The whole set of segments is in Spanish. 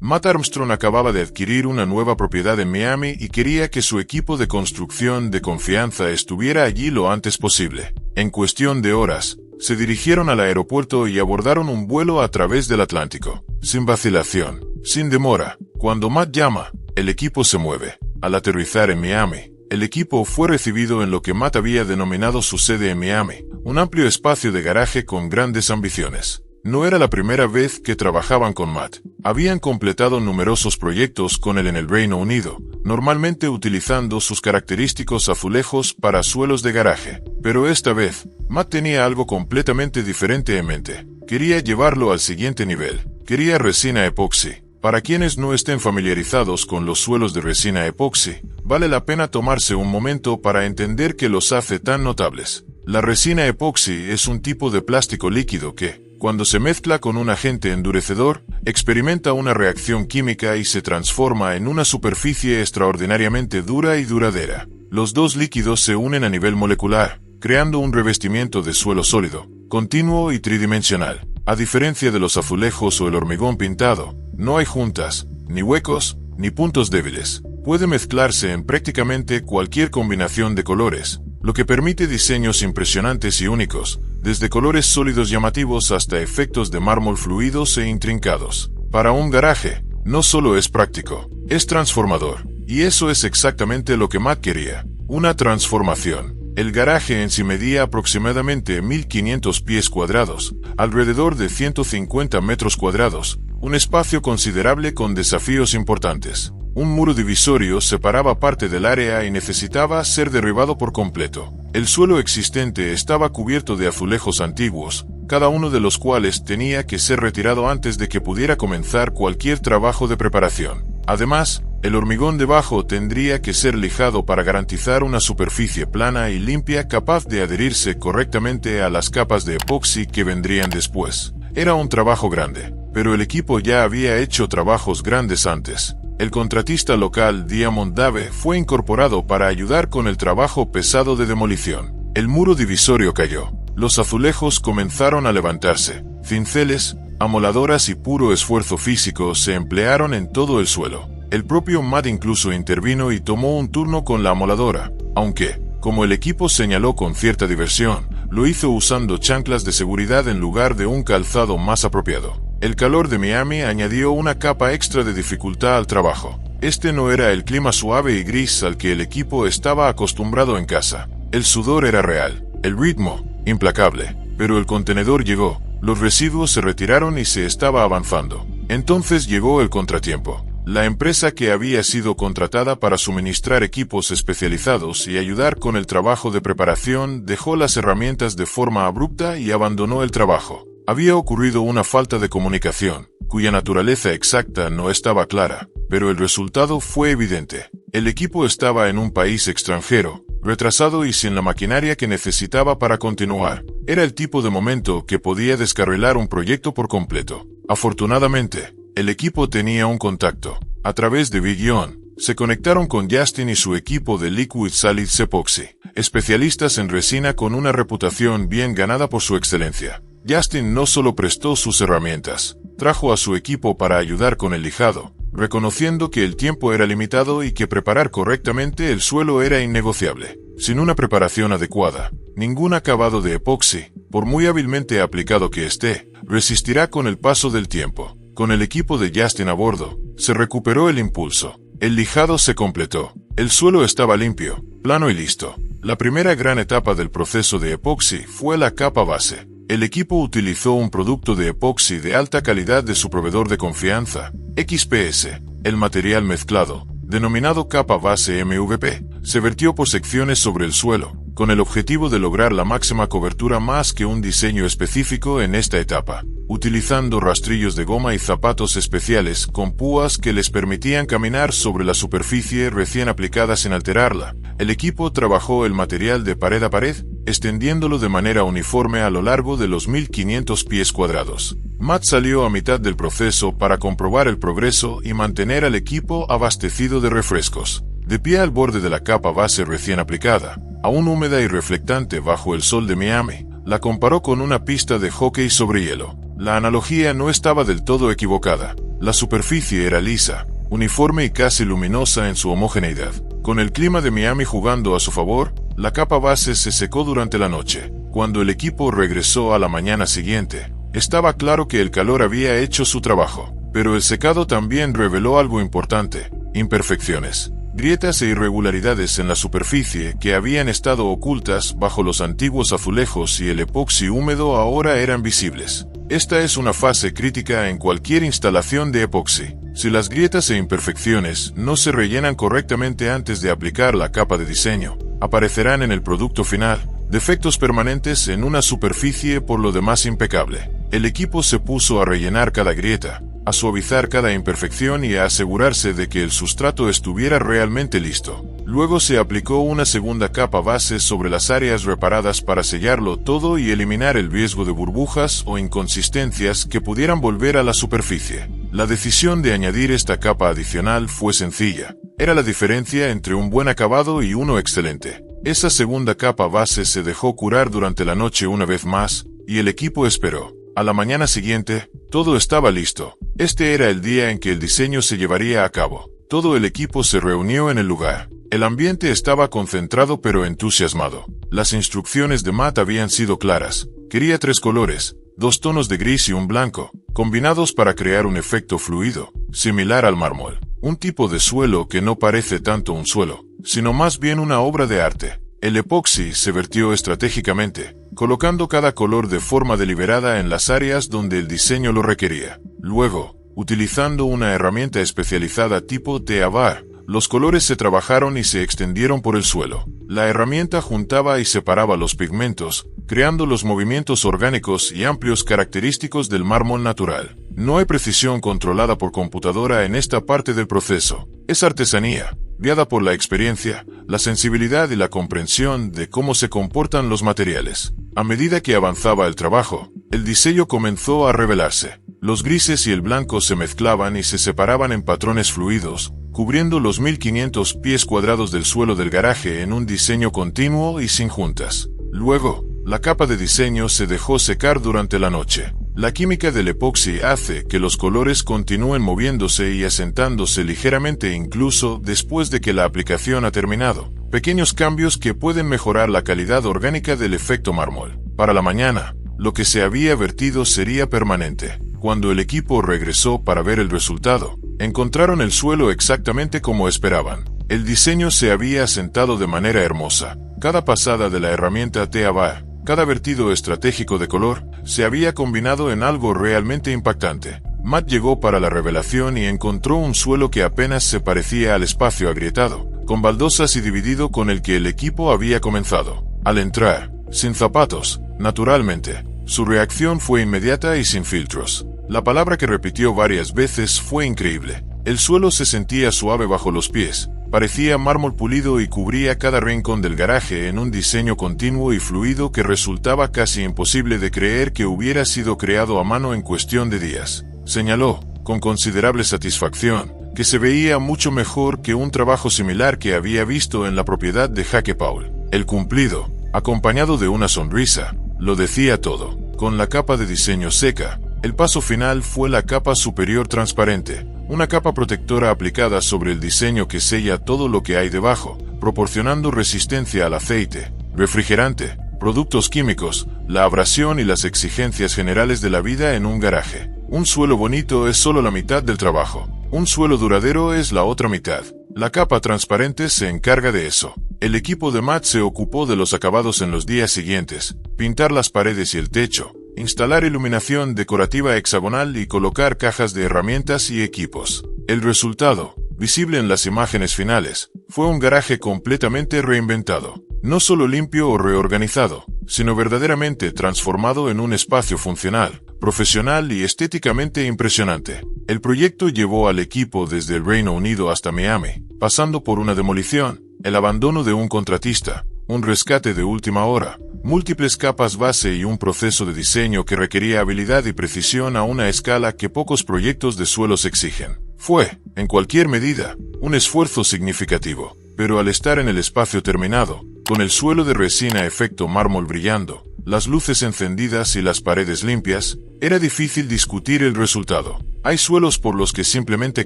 Matt Armstrong acababa de adquirir una nueva propiedad en Miami y quería que su equipo de construcción de confianza estuviera allí lo antes posible. En cuestión de horas, se dirigieron al aeropuerto y abordaron un vuelo a través del Atlántico. Sin vacilación, sin demora, cuando Matt llama, el equipo se mueve. Al aterrizar en Miami, el equipo fue recibido en lo que Matt había denominado su sede en Miami, un amplio espacio de garaje con grandes ambiciones. No era la primera vez que trabajaban con Matt. Habían completado numerosos proyectos con él en el Reino Unido, normalmente utilizando sus característicos azulejos para suelos de garaje. Pero esta vez, Matt tenía algo completamente diferente en mente. Quería llevarlo al siguiente nivel. Quería resina epoxi. Para quienes no estén familiarizados con los suelos de resina epoxi, vale la pena tomarse un momento para entender qué los hace tan notables. La resina epoxi es un tipo de plástico líquido que, cuando se mezcla con un agente endurecedor, experimenta una reacción química y se transforma en una superficie extraordinariamente dura y duradera. Los dos líquidos se unen a nivel molecular, creando un revestimiento de suelo sólido, continuo y tridimensional. A diferencia de los azulejos o el hormigón pintado, no hay juntas, ni huecos, ni puntos débiles. Puede mezclarse en prácticamente cualquier combinación de colores, lo que permite diseños impresionantes y únicos, desde colores sólidos llamativos hasta efectos de mármol fluidos e intrincados. Para un garaje, no solo es práctico, es transformador. Y eso es exactamente lo que Matt quería, una transformación. El garaje en sí medía aproximadamente 1.500 pies cuadrados, alrededor de 150 metros cuadrados, un espacio considerable con desafíos importantes. Un muro divisorio separaba parte del área y necesitaba ser derribado por completo. El suelo existente estaba cubierto de azulejos antiguos, cada uno de los cuales tenía que ser retirado antes de que pudiera comenzar cualquier trabajo de preparación. Además, el hormigón debajo tendría que ser lijado para garantizar una superficie plana y limpia capaz de adherirse correctamente a las capas de epoxi que vendrían después. Era un trabajo grande, pero el equipo ya había hecho trabajos grandes antes. El contratista local Diamond Dave fue incorporado para ayudar con el trabajo pesado de demolición. El muro divisorio cayó. Los azulejos comenzaron a levantarse. Cinceles, amoladoras y puro esfuerzo físico se emplearon en todo el suelo. El propio Matt incluso intervino y tomó un turno con la amoladora, aunque, como el equipo señaló con cierta diversión, lo hizo usando chanclas de seguridad en lugar de un calzado más apropiado. El calor de Miami añadió una capa extra de dificultad al trabajo. Este no era el clima suave y gris al que el equipo estaba acostumbrado en casa. El sudor era real, el ritmo, implacable, pero el contenedor llegó, los residuos se retiraron y se estaba avanzando. Entonces llegó el contratiempo. La empresa que había sido contratada para suministrar equipos especializados y ayudar con el trabajo de preparación dejó las herramientas de forma abrupta y abandonó el trabajo. Había ocurrido una falta de comunicación, cuya naturaleza exacta no estaba clara, pero el resultado fue evidente. El equipo estaba en un país extranjero, retrasado y sin la maquinaria que necesitaba para continuar. Era el tipo de momento que podía descarrilar un proyecto por completo. Afortunadamente, el equipo tenía un contacto. A través de Big John, se conectaron con Justin y su equipo de Liquid Solid Epoxy, especialistas en resina con una reputación bien ganada por su excelencia. Justin no solo prestó sus herramientas, trajo a su equipo para ayudar con el lijado, reconociendo que el tiempo era limitado y que preparar correctamente el suelo era innegociable. Sin una preparación adecuada, ningún acabado de epoxi, por muy hábilmente aplicado que esté, resistirá con el paso del tiempo. Con el equipo de Justin a bordo, se recuperó el impulso. El lijado se completó. El suelo estaba limpio, plano y listo. La primera gran etapa del proceso de epoxi fue la capa base. El equipo utilizó un producto de epoxi de alta calidad de su proveedor de confianza, XPS. El material mezclado, denominado capa base MVP, se vertió por secciones sobre el suelo, con el objetivo de lograr la máxima cobertura más que un diseño específico en esta etapa, utilizando rastrillos de goma y zapatos especiales con púas que les permitían caminar sobre la superficie recién aplicada sin alterarla. El equipo trabajó el material de pared a pared, extendiéndolo de manera uniforme a lo largo de los 1.500 pies cuadrados. Matt salió a mitad del proceso para comprobar el progreso y mantener al equipo abastecido de refrescos. De pie al borde de la capa base recién aplicada, aún húmeda y reflectante bajo el sol de Miami, la comparó con una pista de hockey sobre hielo. La analogía no estaba del todo equivocada. La superficie era lisa, uniforme y casi luminosa en su homogeneidad. Con el clima de Miami jugando a su favor, la capa base se secó durante la noche. Cuando el equipo regresó a la mañana siguiente, estaba claro que el calor había hecho su trabajo. Pero el secado también reveló algo importante: imperfecciones, grietas e irregularidades en la superficie que habían estado ocultas bajo los antiguos azulejos y el epoxi húmedo ahora eran visibles. Esta es una fase crítica en cualquier instalación de epoxi. Si las grietas e imperfecciones no se rellenan correctamente antes de aplicar la capa de diseño, aparecerán en el producto final, defectos permanentes en una superficie por lo demás impecable. El equipo se puso a rellenar cada grieta, a suavizar cada imperfección y a asegurarse de que el sustrato estuviera realmente listo. Luego se aplicó una segunda capa base sobre las áreas reparadas para sellarlo todo y eliminar el riesgo de burbujas o inconsistencias que pudieran volver a la superficie. La decisión de añadir esta capa adicional fue sencilla. Era la diferencia entre un buen acabado y uno excelente. Esa segunda capa base se dejó curar durante la noche una vez más, y el equipo esperó. A la mañana siguiente, todo estaba listo. Este era el día en que el diseño se llevaría a cabo. Todo el equipo se reunió en el lugar. El ambiente estaba concentrado pero entusiasmado. Las instrucciones de Matt habían sido claras. Quería 3 colores, 2 tonos de gris y un blanco, combinados para crear un efecto fluido, similar al mármol. Un tipo de suelo que no parece tanto un suelo, sino más bien una obra de arte. El epoxi se vertió estratégicamente, colocando cada color de forma deliberada en las áreas donde el diseño lo requería. Luego, utilizando una herramienta especializada tipo T-Avar, los colores se trabajaron y se extendieron por el suelo. La herramienta juntaba y separaba los pigmentos, creando los movimientos orgánicos y amplios característicos del mármol natural. No hay precisión controlada por computadora en esta parte del proceso. Es artesanía, guiada por la experiencia, la sensibilidad y la comprensión de cómo se comportan los materiales. A medida que avanzaba el trabajo, el diseño comenzó a revelarse. Los grises y el blanco se mezclaban y se separaban en patrones fluidos, cubriendo los 1500 pies cuadrados del suelo del garaje en un diseño continuo y sin juntas. Luego, la capa de diseño se dejó secar durante la noche. La química del epoxi hace que los colores continúen moviéndose y asentándose ligeramente incluso después de que la aplicación ha terminado. Pequeños cambios que pueden mejorar la calidad orgánica del efecto mármol. Para la mañana, lo que se había vertido sería permanente. Cuando el equipo regresó para ver el resultado, encontraron el suelo exactamente como esperaban. El diseño se había asentado de manera hermosa. Cada pasada de la herramienta T-Avar, cada vertido estratégico de color, se había combinado en algo realmente impactante. Matt llegó para la revelación y encontró un suelo que apenas se parecía al espacio agrietado, con baldosas y dividido con el que el equipo había comenzado. Al entrar, sin zapatos, naturalmente, su reacción fue inmediata y sin filtros. La palabra que repitió varias veces fue increíble. El suelo se sentía suave bajo los pies, parecía mármol pulido y cubría cada rincón del garaje en un diseño continuo y fluido que resultaba casi imposible de creer que hubiera sido creado a mano en cuestión de días. Señaló, con considerable satisfacción, que se veía mucho mejor que un trabajo similar que había visto en la propiedad de Jake Paul. El cumplido, acompañado de una sonrisa, lo decía todo. Con la capa de diseño seca, el paso final fue la capa superior transparente, una capa protectora aplicada sobre el diseño que sella todo lo que hay debajo, proporcionando resistencia al aceite, refrigerante, productos químicos, la abrasión y las exigencias generales de la vida en un garaje. Un suelo bonito es solo la mitad del trabajo. Un suelo duradero es la otra mitad. La capa transparente se encarga de eso. El equipo de Matt se ocupó de los acabados en los días siguientes, pintar las paredes y el techo, instalar iluminación decorativa hexagonal y colocar cajas de herramientas y equipos. El resultado, visible en las imágenes finales, fue un garaje completamente reinventado. No solo limpio o reorganizado, sino verdaderamente transformado en un espacio funcional, profesional y estéticamente impresionante. El proyecto llevó al equipo desde el Reino Unido hasta Miami, pasando por una demolición, el abandono de un contratista, un rescate de última hora, múltiples capas base y un proceso de diseño que requería habilidad y precisión a una escala que pocos proyectos de suelos exigen. Fue, en cualquier medida, un esfuerzo significativo, pero al estar en el espacio terminado, con el suelo de resina efecto mármol brillando, las luces encendidas y las paredes limpias, era difícil discutir el resultado. Hay suelos por los que simplemente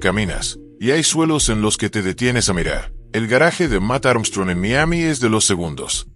caminas, y hay suelos en los que te detienes a mirar. El garaje de Matt Armstrong en Miami es de los segundos.